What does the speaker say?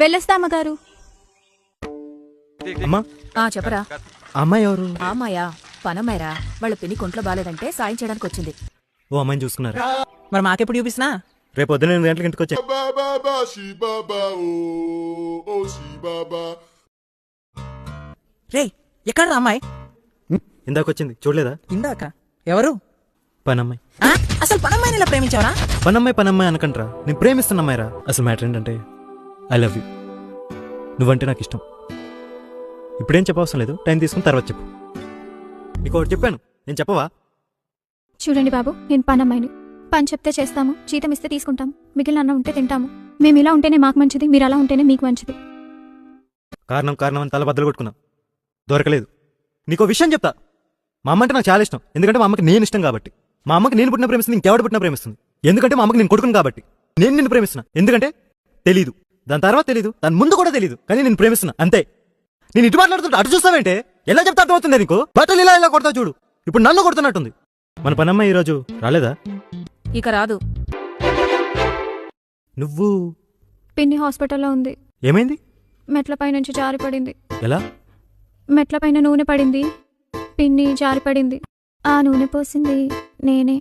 వెళ్ళొస్తా అమ్మగారు. అమ్మా చెప్పరా. అమ్మాయి ఎవరు? ఆ అమ్మాయా? పనమ్మాయిరా. వాళ్ళ పెళ్లి కొంట్లో బాలేదంటే సాయం చేయడానికి వచ్చింది. ఓ అమ్మాయిని చూసుకున్నారు. మరి మాకెప్పుడు చూపిస్తున్నా? రేపు పొద్దున్న 8 గంటలకు ఇంటికి వచ్చా. రే ఎక్కడ రా అమ్మాయి? ఇందాక వచ్చింది చూడలేదా? ఇందాక ఎవరు? పనమ్మాయి. అసలు పనమ్మాయిని ఇలా ప్రేమించావరా? పనమ్మాయి అనకంట్రా, నేను ప్రేమిస్తున్న అమ్మాయిరా. అసలు మ్యాటర్ ఏంటంటే ఐ లవ్ యూ. నువ్వంటే నాకు ఇష్టం. ఇప్పుడేం చెప్పవసరం లేదు, టైం తీసుకుని తర్వాత చెప్పు. నీకు ఒకటి చెప్పాను, నేను చెప్పవా? చూడండి బాబు, నేను పనమ్మాయిని. పని చెప్తే చేస్తాము, జీతం ఇస్తే తీసుకుంటాం, మిగిలిన అన్నం ఉంటే తింటాము. మేము ఇలా ఉంటేనే మాకు మంచిది, మీరు అలా ఉంటేనే మీకు మంచిది. కారణం అని తల బద్దలు కొట్టుకున్నా, దొరకలేదు. నీకో విషయం చెప్తా, మా అమ్మ అంటే నాకు చాలా ఇష్టం. ఎందుకంటే మా అమ్మకి నేను ఇష్టం కాబట్టి. మా అమ్మకి నేను పుట్టిన ప్రేమిస్తుంది, ఇంకెవడు పుట్టిన ప్రేమిస్తుంది. ఎందుకంటే మా అమ్మకి నేను కొడుకును కాబట్టి. నేను నిన్ను ప్రేమిస్తున్నా, ఎందుకంటే తెలీదు, దాని తర్వాత తెలీదు, దాని ముందు కూడా తెలీదు, కానీ నేను ప్రేమిస్తున్నా అంతే. నేను ఇటు మాట్లాడుతుంటే అటు చూస్తావేంటే? ఎలా చెప్తా అర్థమవుతుంది నీకు? బట్టలు ఇలా కొడతా చూడు, ఇప్పుడు నన్ను కొడుతున్నట్టుంది. మన పనమ్మాయి ఈరోజు రాలేదా? ఇక రాదు. నువ్వు? పిన్ని హాస్పిటల్లో ఉంది. ఏమైంది? మెట్లపై నుంచి జారిపడింది. ఎలా? మెట్లపైన నూనె పడింది, పిన్ని జారిపడింది. ఆ నూనె పోసింది నేనే.